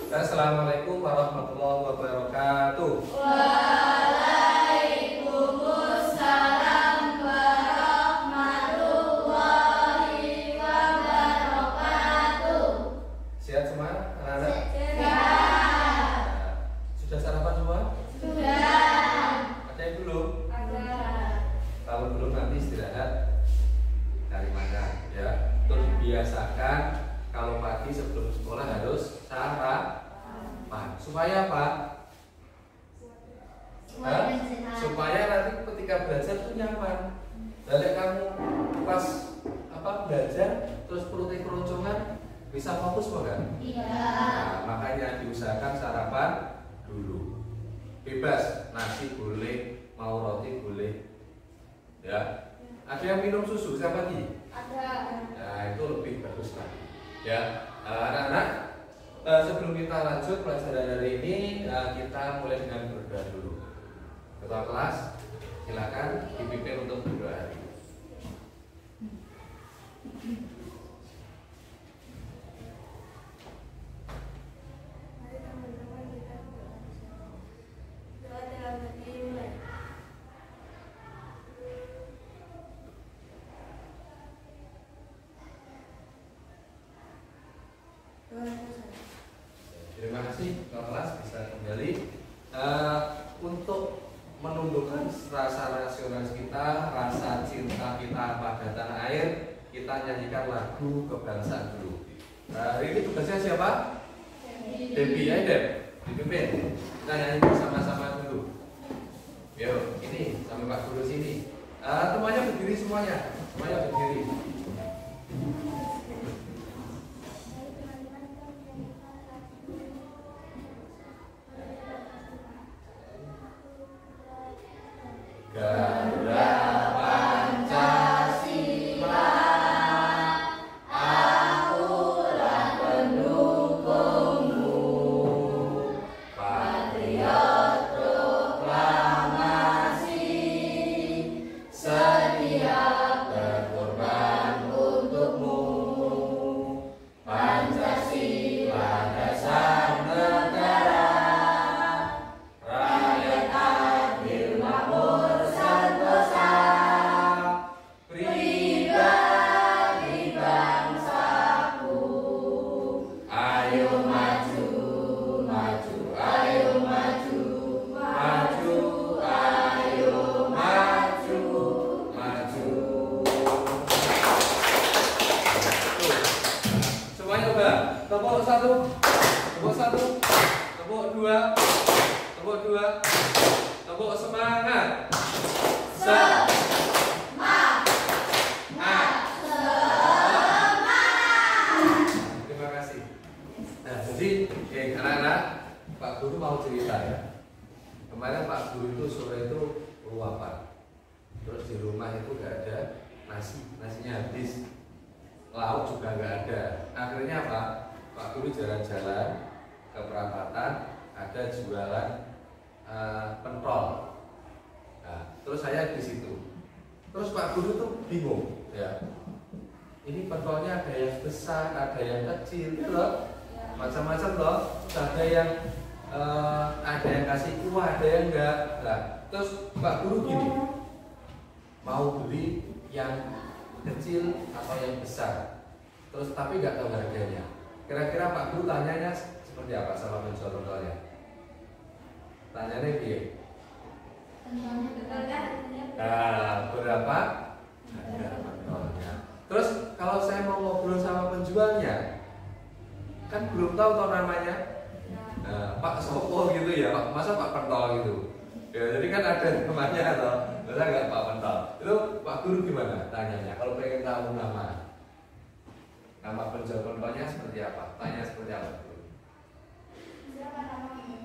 Assalamualaikum warahmatullahi wabarakatuh. Waalaikumsalam warahmatullahi wabarakatuh. Sehat semua anak-anak? Sehat. Sudah sarapan semua? Sudah. Ada yang belum? Ada. Kalau belum nanti istirahat cari makan ya. Terus dibiasakan kalau pagi sebelum sekolah harus sarapan. Supaya apa? Supaya nanti ketika belajar itu nyaman. Dari kamu pas belajar terus perutnya keroncongan bisa fokus bukan? Iya. Nah, makanya diusahakan sarapan dulu. Bebas, nasi boleh, mau roti boleh. Ya. Ada yang minum susu siapa lagi? Ada. Nah, itu lebih bagus lagi. Ya, anak-anak, sebelum kita lanjut pelajaran hari ini, kita mulai dengan berdoa dulu. Ketua kelas, silakan dipimpin untuk berdoa hari ini. Mari teman-teman kita doa dalam hati mulai. Terima kasih Ketua kelas bisa kembali. Untuk menumbuhkan rasa nasionalis kita, rasa cinta kita pada tanah air, kita nyanyikan lagu kebangsaan dulu. Hari ini tugasnya siapa? Debbie, ya Deb, dipimpin. Kita nyanyi bersama-sama dulu. Yuk, ini sampai Pak Guru sini. Semuanya berdiri semuanya berdiri. Garuda Pancasila, akulah pendukungmu, patriot proklamasi, sedia berkorban untukmu. Pancasila dasar negara, rakyat adil makmur sentosa, pribadi bangsaku. Ayo maju, maju, ayo maju, maju, ayo maju, maju. Semuanya udah. Tepuk satu, tepuk satu, tepuk dua, tepuk dua, tepuk semangat. Terima kasih. Nah, jadi anak-anak, Pak Guru mau cerita ya. Kemarin Pak Guru itu sore itu luapan. Terus di rumah itu gak ada nasinya habis. Lauk juga gak ada. Akhirnya apa? Pak Guru jalan-jalan ke perapatan, ada jualan pentol. Nah, terus saya di situ. Terus Pak Guru tuh bingung, ya. Ini pentolnya ada yang besar, ada yang kecil, ya loh, macam-macam loh. Ada yang kasih kuah, ada yang enggak. Nah, terus Pak Guru gini, mau beli yang kecil atau yang besar. Terus tapi nggak tahu harganya. Kira-kira Pak Guru tanyanya seperti apa sama penjual pentolnya? Tanyanya dia. Nah, berapa harga pentolnya? Terus kalau saya mau ngobrol sama penjualnya, kan belum tahu namanya. Nah, Pak Sopo gitu ya, Pak, masa Pak Pentol gitu. Ya, jadi kan ada namanya atau masa nggak Pak Pentol. Itu Pak Guru gimana tanyanya? Kalau pengen tahu nama penjual pentolnya seperti apa? Tanya seperti apa? Siapa namamu?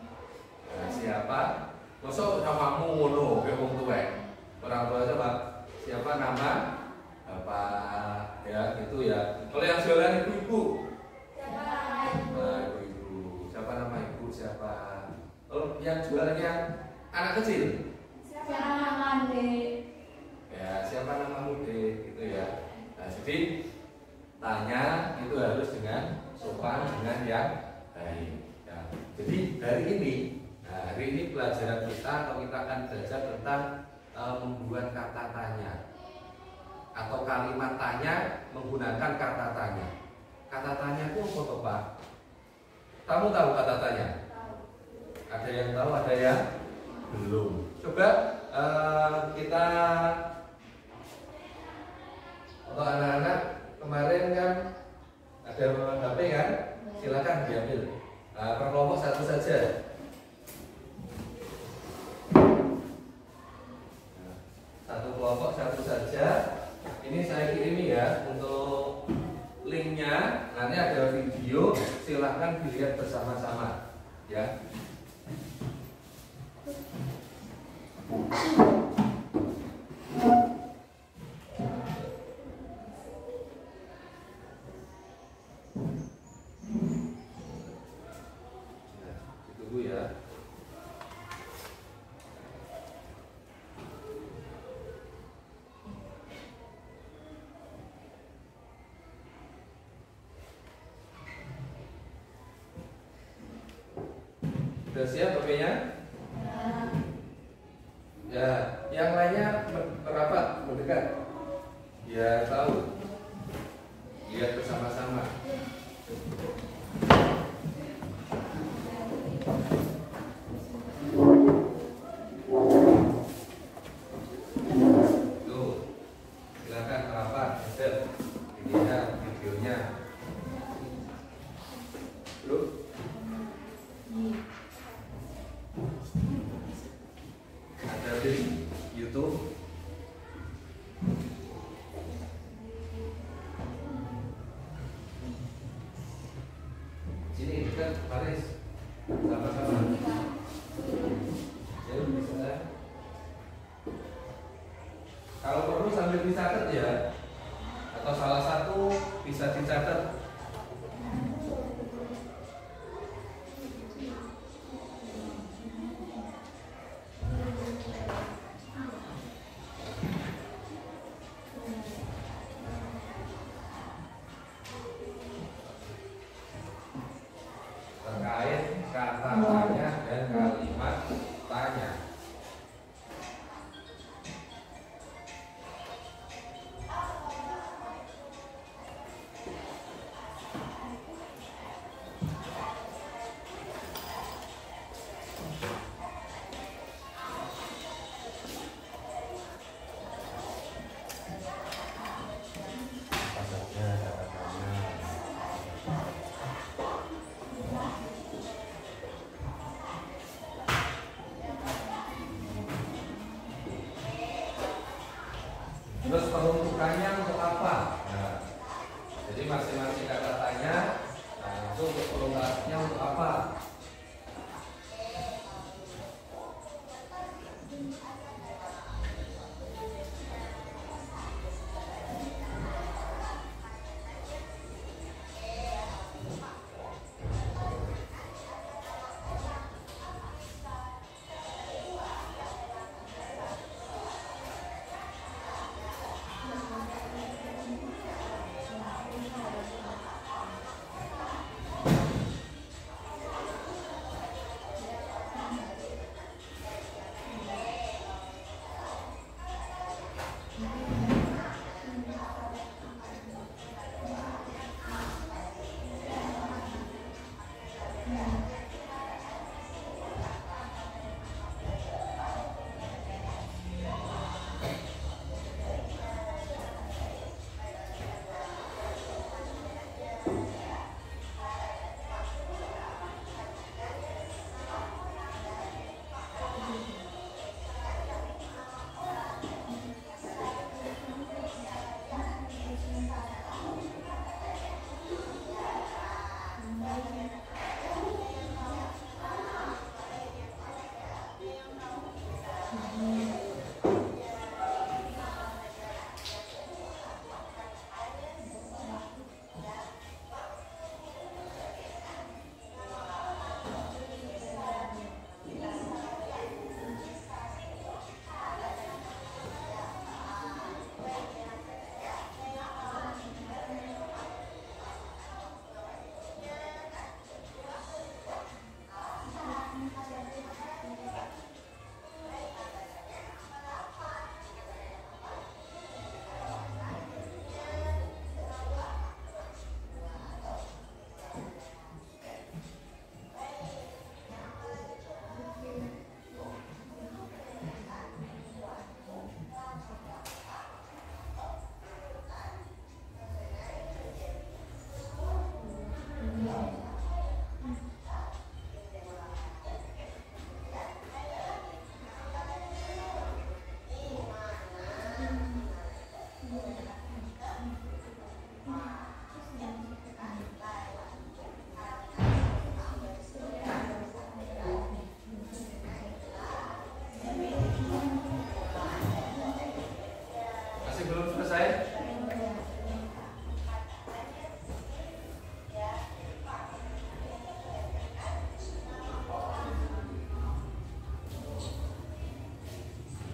Nah, siapa? Masa namamu ngono, kayak wong tuwek. Orang tua siapa? Siapa nama? Apa ya gitu ya. Kalau yang jualan ibu-ibu. Siapa nama ibu? Nah, ibu-ibu. Siapa nama ibu? Siapa? Kalau yang jualannya anak kecil. Siapa nama adik? Ya, siapa nama mude gitu ya. Nah, jadi tanya itu harus dengan sopan, dengan yang baik. Ya, Nah, jadi hari ini pelajaran kita atau kita akan belajar tentang membuat kata tanya atau kalimat tanya menggunakan kata tanya. Kata tanya itu apa toh, Pak? Kamu tahu kata tanya? Ada yang tahu, ada yang belum. Coba kita untuk anak-anak kemarin kan ada HP kan? Silakan diambil. Per kelompok satu saja. Satu kelompok satu saja. Ini saya kirimi ya untuk linknya. Nanti ada video. Silakan dilihat bersama-sama. Ya. Ditunggu ya. Sudah siap HP-nya? Ya, yang lainnya merapat, mendekat. Ya, tahu. Lihat bersama-sama. Tuh, silakan merapat. Dilihat videonya. Belum? Ada di YouTube. Sini kan baris sama-sama. Ya, bisa. Kalau perlu sambil dicatat ya, atau salah satu bisa dicatat. Terkait kata tanya dan kalimat tanya. Apa saja kata tanya. Terus peruntukannya untuk apa? Nah, jadi masing-masing kata tanya, itu untuk peruntukannya untuk apa?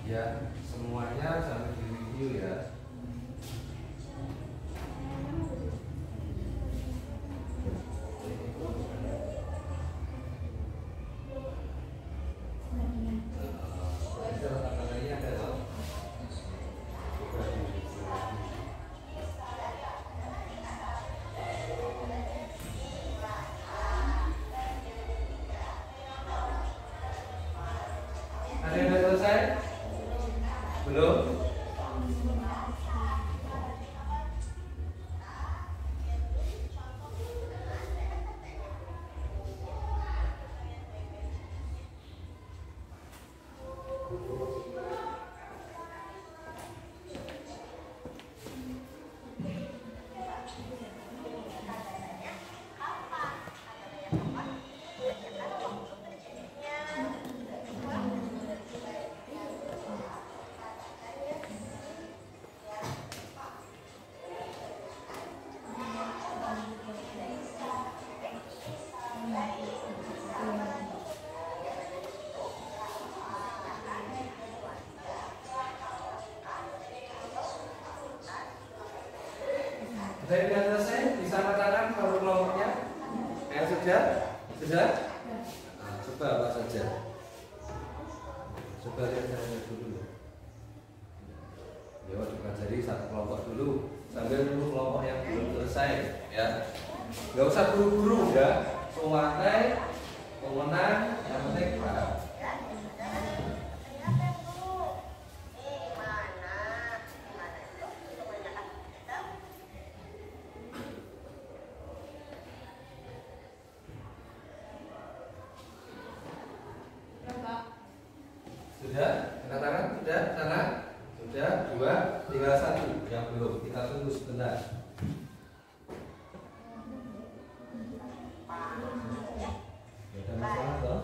Ya, semuanya sambil di-review ya. Ada yang sudah selesai? Belum? Sudah selesai? Bisa katakan kalau kelompoknya? Sudah? Sudah? Nah, coba apa saja? Coba lihat saya dulu. Ya, dipelajari satu kelompok dulu sambil nunggu kelompok yang belum selesai. Ya, nggak usah buru-buru ya. Santai, pemenang, yang penting paham. Sudah? Angkat tangan? Sudah? Sana? Sudah? 2? Tinggal 1 yang belum. Kita tunggu sebentar. Ada masalah toh?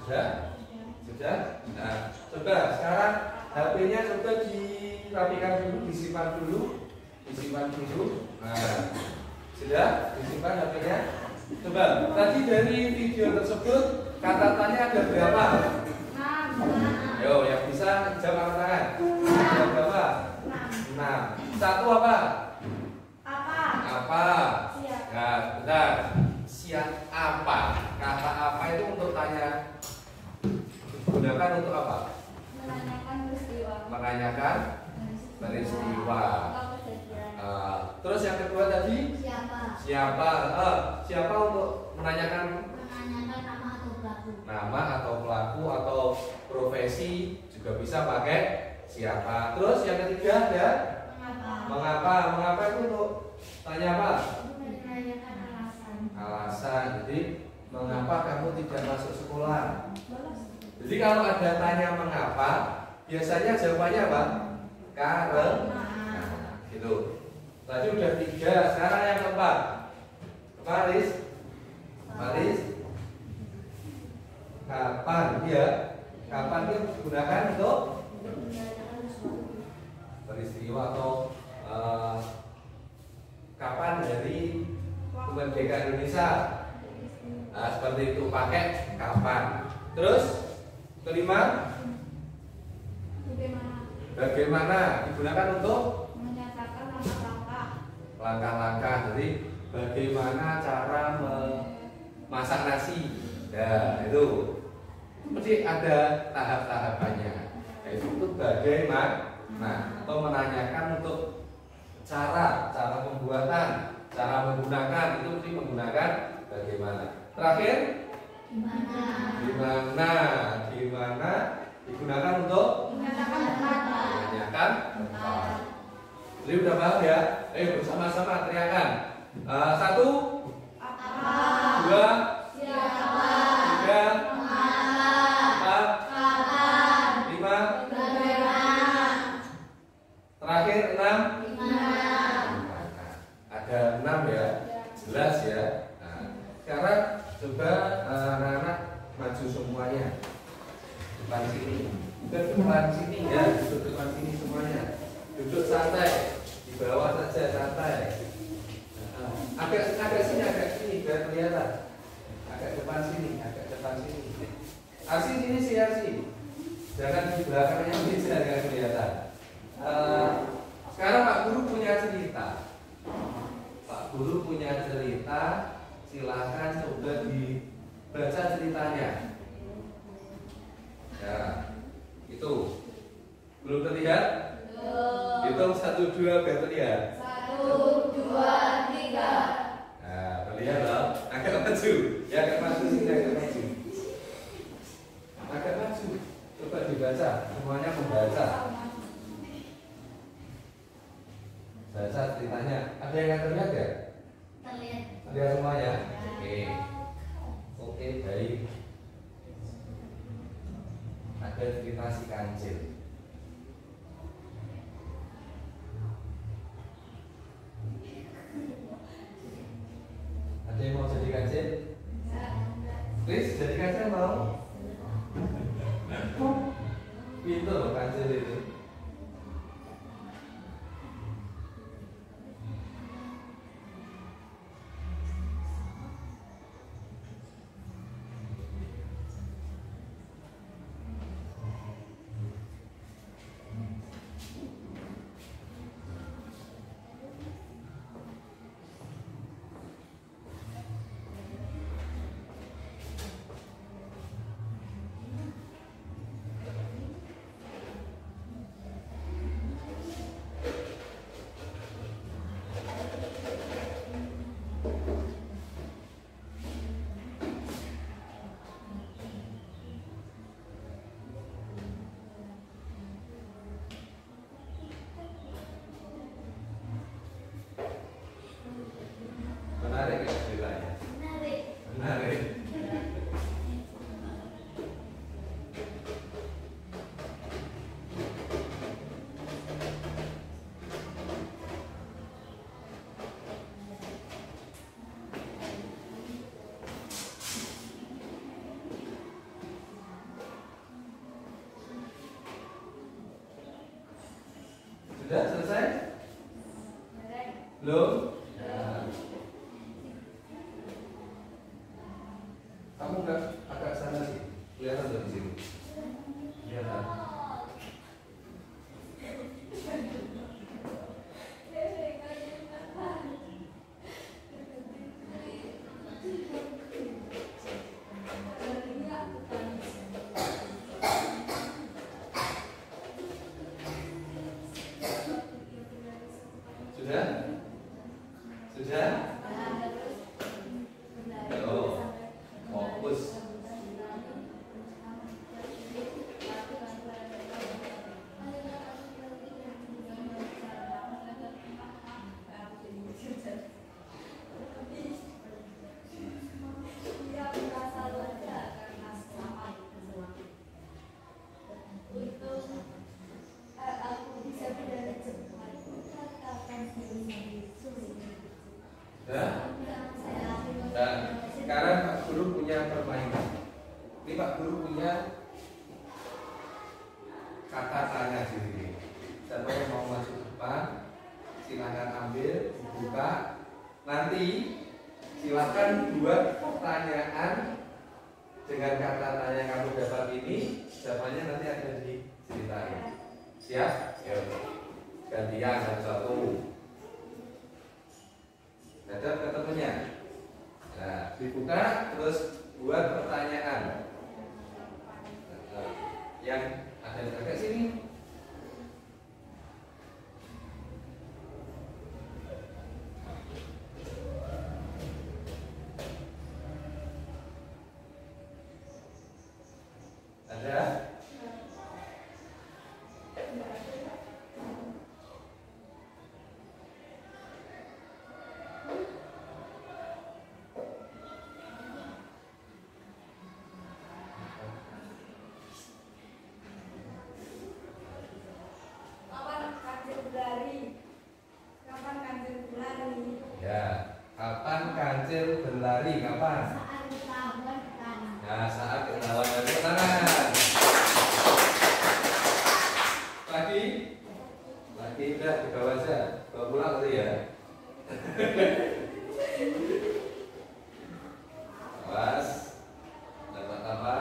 Sudah? Sudah? Nah, coba sekarang HP-nya coba dirapikan dulu, disimpan dulu. Nah, sudah? Disimpan HP-nya. Coba, tadi dari video tersebut catatannya ada berapa? 6. Yo, yang bisa jawab angkat tangan. Ada berapa? 6. Satu apa? Apa? Siap. Nah, bentar. Siap apa? Kata apa itu untuk tanya digunakan untuk apa? Menanyakan peristiwa. Menanyakan peristiwa. Terus yang kedua tadi Siapa? siapa? Siapa untuk menanyakan Menanyakan nama atau pelaku. nama atau pelaku atau profesi juga bisa pakai siapa. Terus yang ketiga ada Mengapa? mengapa itu untuk tanya apa? Menanyakan alasan. Alasan. Jadi mengapa kamu tidak masuk sekolah? Jadi kalau ada tanya mengapa, biasanya jawabannya apa? Karena. Nah, gitu. Tadi udah 3, sekarang yang keempat. Paris. Kapan? Iya. Kapan itu digunakan untuk Menanyakan sesuatu. peristiwa atau kapan dari kemerdekaan Indonesia? Nah, seperti itu pakai kapan. Terus kelima, bagaimana digunakan untuk Menyatakan langkah-langkah. Jadi bagaimana cara memasak nasi. Ya, itu mesti ada tahap-tahapannya. Yaitu bagaimana, atau menanyakan untuk cara pembuatan, cara menggunakan, itu mesti menggunakan bagaimana. Terakhir, gimana digunakan untuk menanyakan tempat. Jadi udah paham ya? Bersama-sama teriakan. 1, 2, 3, 4, Ada 6 ya, jelas ya. Nah, sekarang coba anak-anak maju semuanya depan sini, ke depan sini ya, duduk depan sini semuanya, duduk santai, di bawah saja santai. Agak sini biar kelihatan. Agak depan sini. Arsi sini sih Arsi. Jangan di belakangnya bisa agak kelihatan. Sekarang Pak Guru punya cerita. Silahkan coba dibaca ceritanya. Ya, itu belum terlihat? Hitung 1, 2 biar terlihat. 1, 2, 3. Nah, terlihat loh. Agak maju. Ya, agak maju sini, agak maju. Agak maju. Coba dibaca. Semuanya membaca. Baca ceritanya. Ada yang terlihat ya? Terlihat. Terlihat semuanya? Oke, baik. Ada cerita si kancil. Ada yang mau jadi kancil? Chris, jadi kancil mau? Pintu loh kancil itu. Menarik ya ceritanya? Menarik. Sudah selesai? Belum? Nah. Kamu agak sana sih, kelihatan dari sini. Kelihatan. Sudah? Sudah? Oh, fokus. Dan sekarang Pak Guru punya permainan. Ini Pak Guru punya kata tanya di sini. Siapa yang mau masuk depan, silakan ambil, buka. Nanti silakan buat pertanyaan dengan kata tanya yang kamu dapat ini. Jawabannya nanti akan diceritain. Siap? Yuk. Gantian satu-satu. Hadap ke temennya. Nah, dibuka terus buat pertanyaan. Yang ada di agak sini. Ada? Acil berlari kapan? Saat ketahuan tanah. Nah, saat ketahuan dari tangan. Lagi udah dibawa aja, bawa pulang tadi ya. Awas, dapat apa?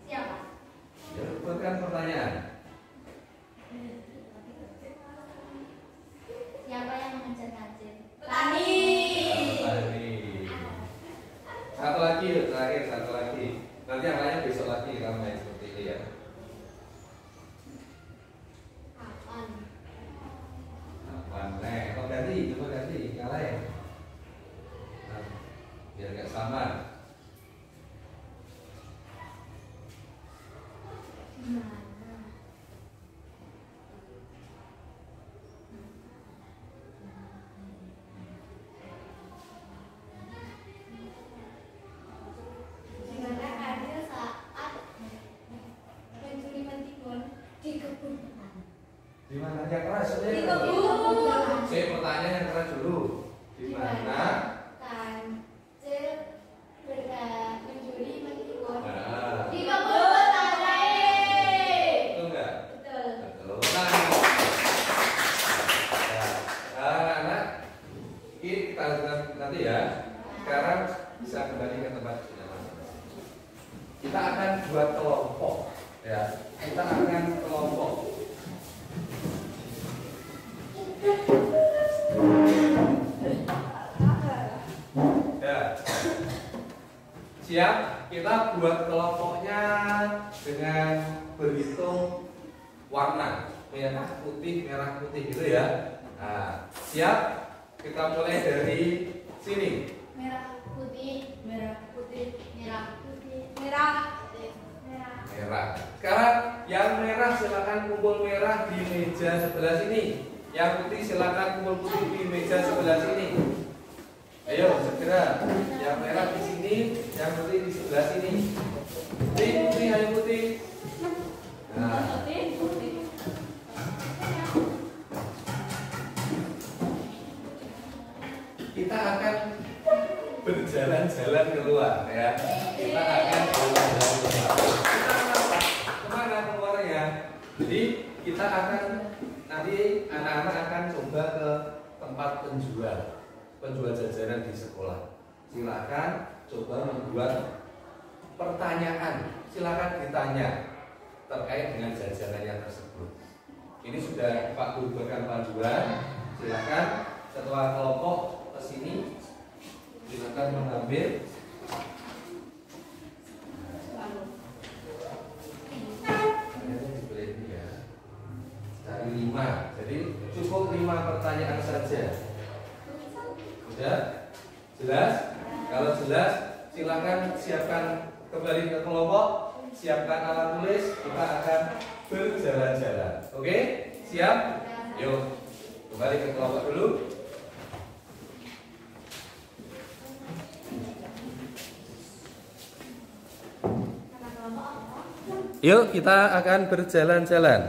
Siapa? Ya, buatkan pertanyaan. Siapa yang mengejar Acil? Petani. Petani. Satu lagi, terakhir satu lagi. Nanti yang lainnya besok lagi kamu main seperti ini ya. Kapan? Kapan? Kok ganti? Coba ganti, yang lain. Nah, biar gak sama. Gimana? Gimana Adil saat mencuri mentimun di kebun petani? Di mana yang keras? Di kebun. Saya pertanyaan yang keras dulu. Di mana? Kancil mencuri mentimun Nah, di kebun petani. betul nggak? Betul. Betul. Nah, anak, ini kita nanti ya. Sekarang bisa kembali ke tempat kita masing-masing. Kita akan buat kelompok, ya. Kita akan kelompok. Ya. Siap? Kita buat kelompoknya dengan berhitung warna merah putih gitu ya. Nah, siap? Kita mulai dari sini. Merah putih, merah putih, merah putih, merah putih, merah. Merah. Sekarang yang merah silakan kumpul merah di meja sebelah sini. Yang putih silakan kumpul putih di meja sebelah sini. Ayo segera. Yang merah di sini, yang putih di sebelah sini. Putih, ayo putih. Nah, Putih, putih. kita akan berjalan-jalan keluar ya. Kita akan berjalan-jalan keluar. Kita apa? Kemana keluarnya? Jadi kita akan nanti anak-anak akan coba ke tempat penjual jajanan di sekolah. Silakan coba membuat pertanyaan. Silakan ditanya terkait dengan jajanannya tersebut. Ini sudah Pak Guru berikan panduan. Silakan setelah kelompok ke sini, silakan mengambil. Dari 5, jadi cukup 5 pertanyaan saja. Sudah? Jelas? Kalau jelas, silakan siapkan kembali ke kelompok, siapkan alat tulis, kita akan berjalan-jalan. Oke? Siap? Yuk, kembali ke kelompok dulu. Yuk, kita akan berjalan-jalan.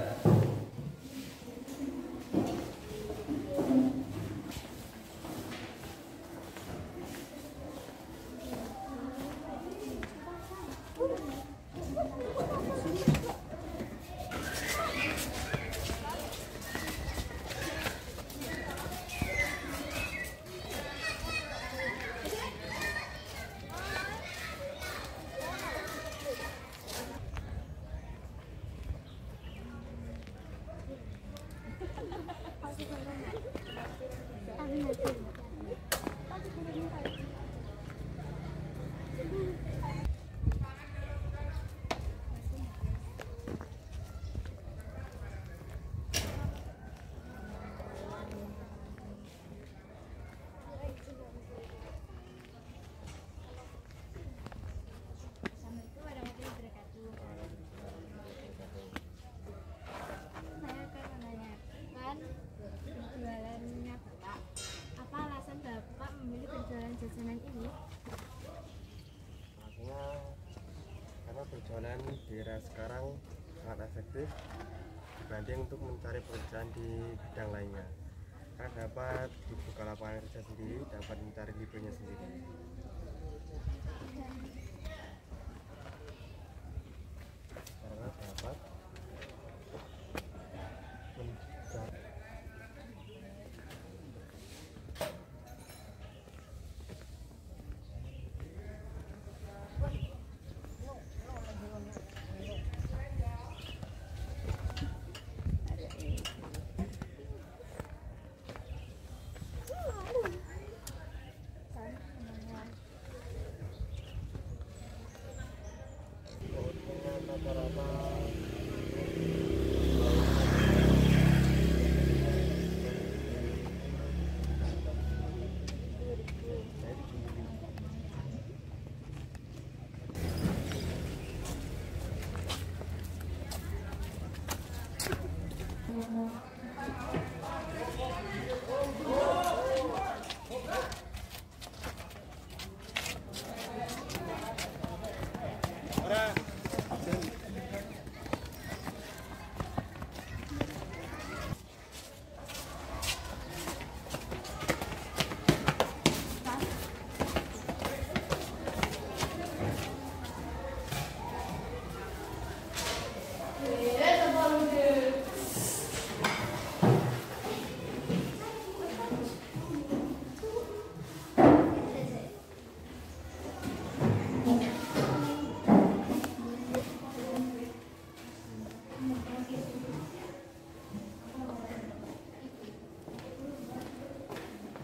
Saya akan menanyakan penjualannya Bapak. Apa alasan Bapak memilih penjualan jajanan ini? Artinya karena berjualan di era sekarang sangat efektif dibanding untuk mencari pekerjaan di bidang lainnya. Karena dapat dapat dibuka lapangan kerja sendiri, dapat mencari hidupnya sendiri. Karena dapat mencari. Keuntungan rata-rata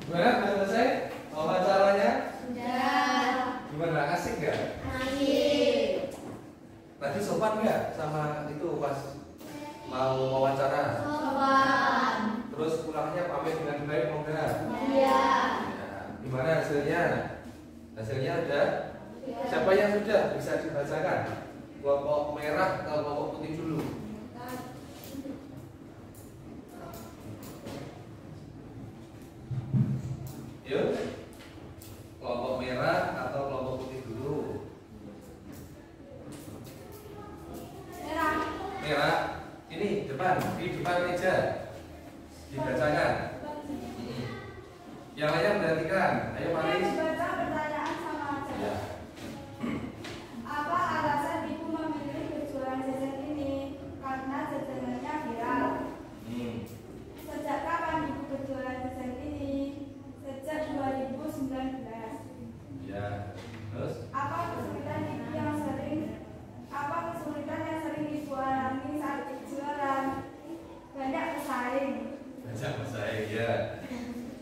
Gimana? Udah selesai wawancaranya? Sudah. Gimana? Asik gak? Asik. Tadi sopan gak sama itu pas mau wawancara? Sopan. Terus pulangnya pamit dengan baik mau enggak? Iya. Ya. Gimana hasilnya? Hasilnya udah? Siapa yang sudah bisa dibacakan? Kelompok merah atau kelompok putih dulu? Yuk, kelompok merah atau kelompok putih dulu? Merah. Merah, ini depan, di depan meja dibacakan. Yang lainnya perhatikan, ayo Maris. Baca pertanyaan sama aja. Ya. Apa alasan ibu memilih berjualan jajan ini? Karena jajanannya viral. Sejak kapan ibu berjualan jajan ini? Sejak 2019. Ya. Terus? Apa kesulitan yang sering ibu alami saat berjualan? Banyak pesaing. Baca pesaing ya.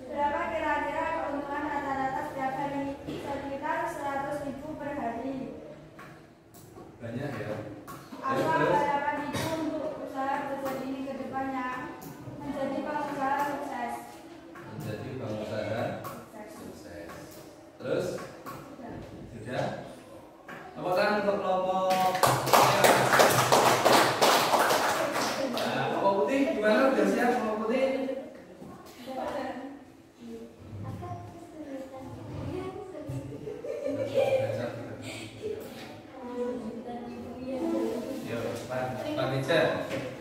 Berapa kira-kira keuntungan rata-rata setiap hari? Sekitar 100.000 per hari. Banyak ya. Apa Terus? harapan ibu untuk usaha jajan ini ke depannya? Menjadi pengusaha sukses. Menjadi pengusaha sukses. Terus? Sudah? Tepuk tangan untuk kelompok merah. Nah, kelompok putih gimana? Udah siap kelompok putih? Yuk, Pak Meja.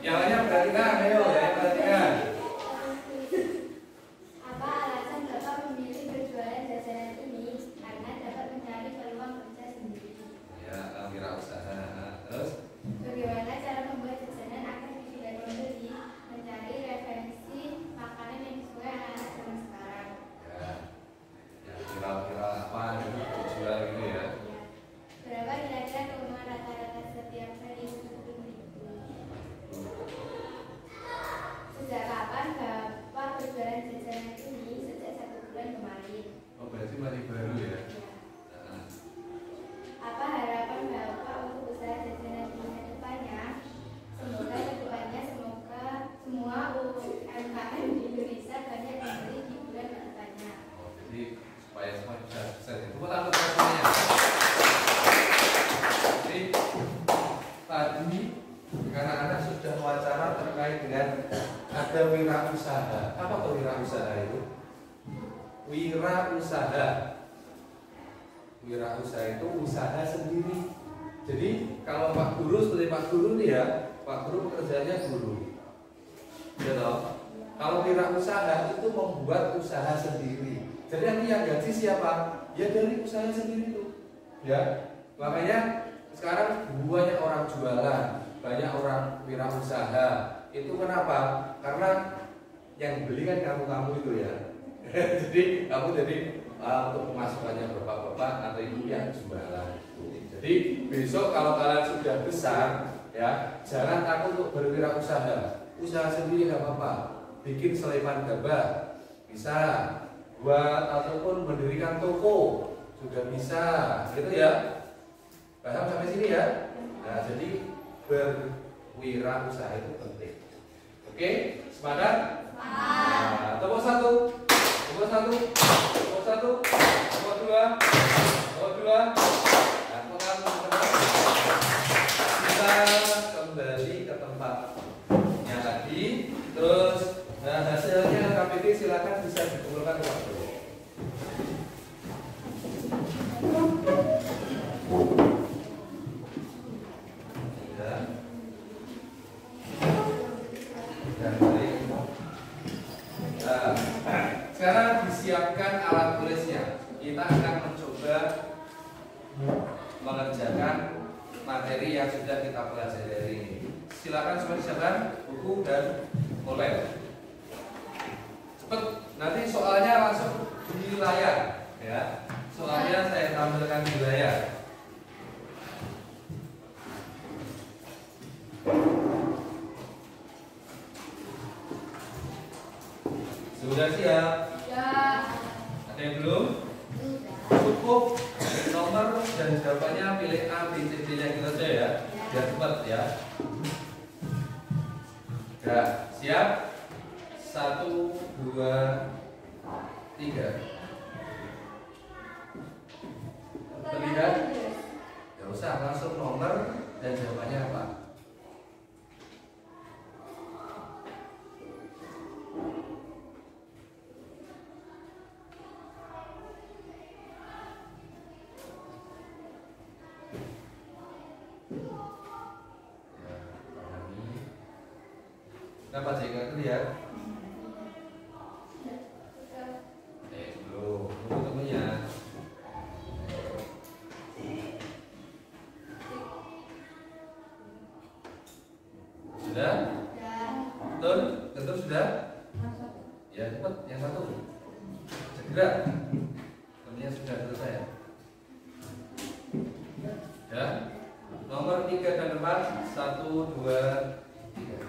Yang lainnya perhatikan, ayo ya perhatikan. Apa alasan Bapak memilih berjualan jajanan ini? Karena dapat mencari peluang kerja sendiri. Ya, wirausaha. Terus? Bagaimana cara membuat jajanan agar tidak membeli? Mencari referensi makanan yang sesuai anak-anak zaman sekarang. Ya, yang viral-viral apa gitu, dijual gitu ya. Berapa kira-kira keuntungan rata-rata setiap hari untuk ibu? Sejak kapan Bapak berjualan jajanan ini? Sejak 1 bulan kemarin. Oh, berarti masih baru ya. Nah, Apa harapan Bapak untuk usaha jajanan ini ke depannya? Semoga kedepannya semoga semua UMKM di Indonesia banyak membeli di bulan kedepannya. oh, jadi supaya semua bisa sukses. Tepuk tangan untuk semuanya. Jadi tadi anak-anak sudah wawancara terkait dengan ada wirausaha. Apa tuh wirausaha itu? Wirausaha. Wirausaha itu usaha sendiri. Jadi kalau Pak Guru seperti Pak Guru nih ya, Pak Guru pekerjaannya guru. Ya toh? Kalau wirausaha itu membuat usaha sendiri. Jadi nanti yang gaji siapa? Ya dari usaha sendiri itu. Ya, makanya sekarang banyak orang jualan, banyak orang wirausaha. Itu kenapa? Karena yang beli kan kamu itu ya. Jadi kamu untuk pemasukannya bapak-bapak atau ibu yang jualan. Jadi besok kalau kalian sudah besar, ya jangan takut untuk berwirausaha. Usaha sendiri nggak apa-apa. Bikin selepan gambar bisa, buat ataupun mendirikan toko juga bisa, gitu ya. Paham sampai sini ya? Nah, jadi berwirausaha itu penting. Oke, semangat? Nah, tepuk satu, tepuk satu, tepuk satu, tepuk dua, tepuk dua. Nah, kita kembali ke tempatnya tadi. Terus hasilnya KPD silakan bisa dikumpulkan ke waktu. Sekarang disiapkan alat tulisnya. Kita akan mencoba mengerjakan materi yang sudah kita pelajari hari ini. Silakan semua disiapkan buku dan pulpen. Cepet, nanti soalnya langsung di layar, ya. Soalnya saya tampilkan di layar. Sudah siap? Ada yang belum? Cukup nomor dan jawabannya pilih A, B, C, D nya gitu saja ya. Biar cepat ya. Ya, siap? 1, 2, 3. Terlihat? Gak usah, langsung nomor dan jawabannya apa? Kenapa sih nggak terlihat? Belum, tunggu temennya. Sudah? Betul? Betul sudah? Ya cepat, yang satu. Segera. Temennya sudah selesai. Ya. Nomor 3 dan 4, 1, 2, 3.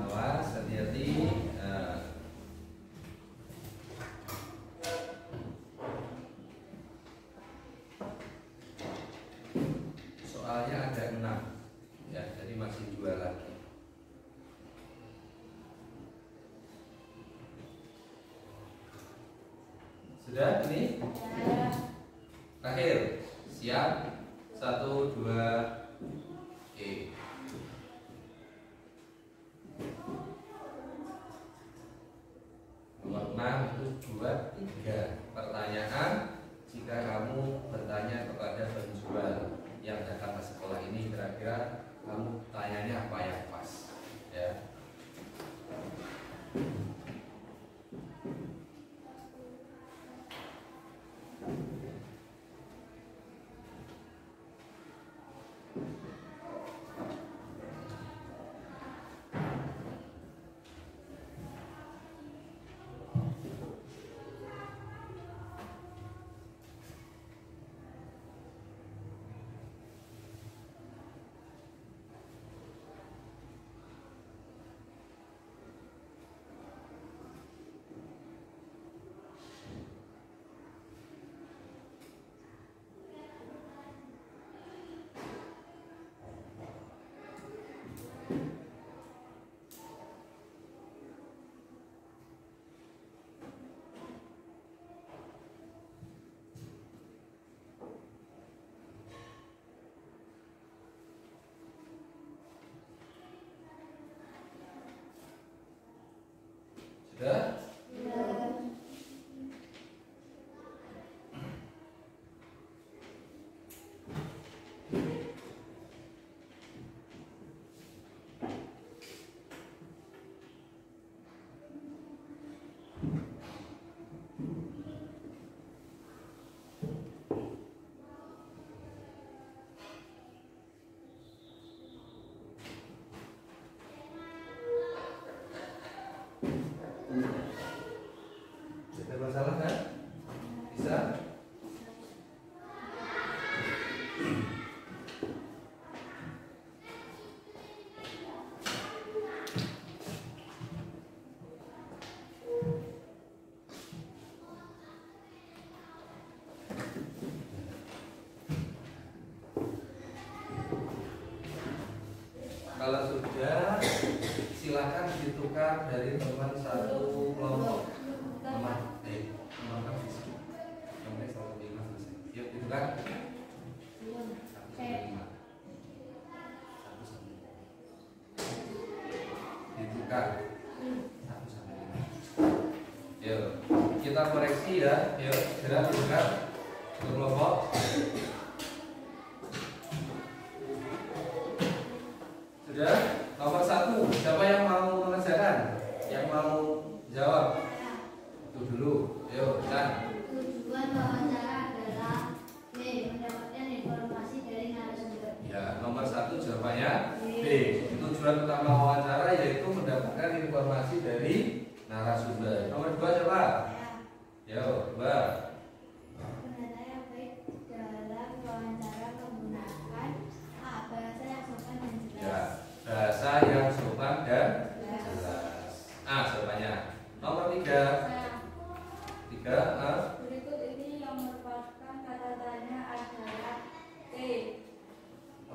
Awas, hati-hati. Soalnya ada 6 ya, jadi masih 2 lagi. Sudah ini? Terakhir. Siap? 1, 2, nomor 6 itu 2, 3. Pertanyaan, jika kamu bertanya kepada penjual yang datang ke sekolah ini, kira-kira kamu tanyanya apa yang pas? Ya. Ada masalah kan? Bisa? Kalau sudah, silakan ditukar dari teman satu kelompok. Nomor kan bisa. Nomornya 105 selesai. Yuk ditukar. 115. Ditukar. 1 sampai 5. Yuk, kita koreksi ya. Yuk, segera ditukar satu kelompok. Sudah, nomor 1, siapa yang mau mengerjakan? Yang mau jawab? Itu dulu, yuk, Dan. Tujuan wawancara adalah B. Mendapatkan informasi dari narasumber. Ya, nomor 1 jawabannya B. Tujuan utama wawancara yaitu mendapatkan informasi dari narasumber. Nomor 2 siapa? Yuk, coba. Penanda yang baik dalam wawancara menggunakan bahasa yang sopan dan jelas. Ya, bahasa yang sopan dan jelas. Jawabannya. Nomor 3. 3, Berikut ini yang merupakan kata tanya adalah C.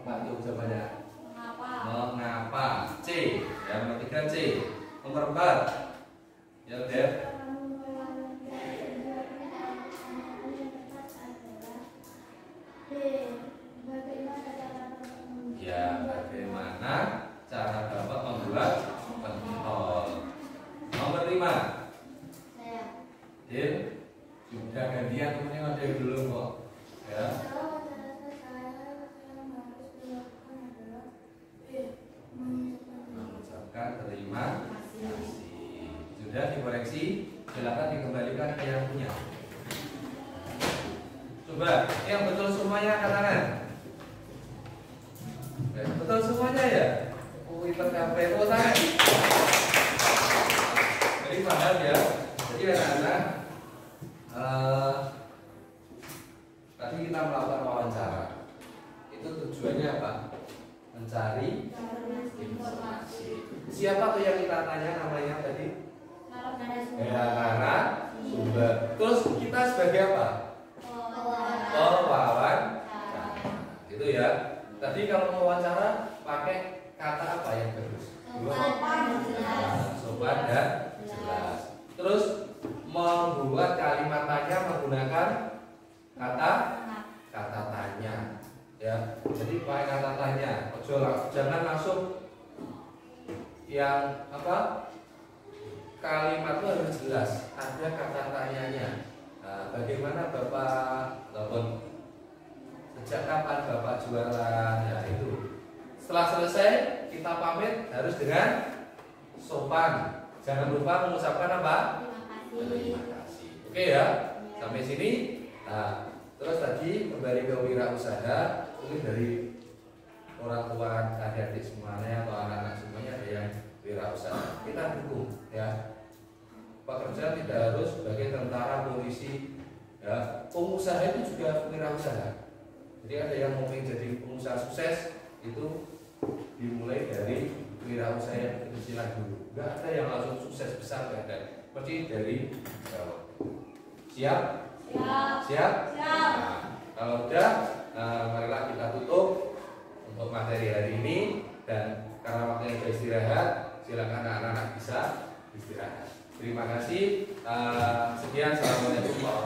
apa itu jawabannya? Mengapa? Mengapa? C. Ya, nomor 3 C. Nomor 4. Ya, Dev. Ya, bagaimana cara Bapak membuat pentol? Nomor 5. Saya. Din, sudah gantian temennya ada yang dulu kok. Ya. Mengucapkan terima kasih. Sudah dikoreksi, silakan dikembalikan ke yang punya. Coba, yang betul semuanya angkat tangan. Betul semuanya ya? Tercapai tangan. Jadi paham ya. Jadi anak-anak, tadi kita melakukan wawancara. Itu tujuannya apa? Mencari informasi. Siapa tuh yang kita tanya namanya tadi? Ya, narasumber. Terus kita sebagai apa? Pewawancara. Gitu ya. Tadi kalau mau wawancara pakai kata apa yang bagus? Sopan dan jelas. Terus membuat kalimat tanya menggunakan kata tanya. Ya. Jadi pakai kata tanya. Jangan langsung yang apa? Kalimat itu harus jelas. Ada kata tanyanya. Nah, bagaimana Bapak ataupun sejak kapan Bapak jualan? Ya itu. Setelah selesai kita pamit harus dengan sopan. Jangan lupa mengucapkan apa? Terima kasih. Oke ya. Sampai sini. Nah, terus tadi kembali ke wirausaha. Ini dari orang tua adik-adik semuanya atau anak-anak semuanya ada yang wirausaha. Kita dukung ya. Pekerja tidak harus sebagai tentara, polisi, ya. Pengusaha itu juga wirausaha. Jadi ada yang mau jadi pengusaha sukses itu dimulai dari wirausaha yang kecil-kecilan dulu. Enggak ada yang langsung sukses besar, enggak ada. Pasti dari bawah. Siap? Siap? Nah, kalau udah, marilah kita tutup untuk materi hari ini. Dan karena waktunya sudah istirahat, silakan anak-anak bisa istirahat. Terima kasih. Sekian. Assalamualaikum warahmatullahi wabarakatuh.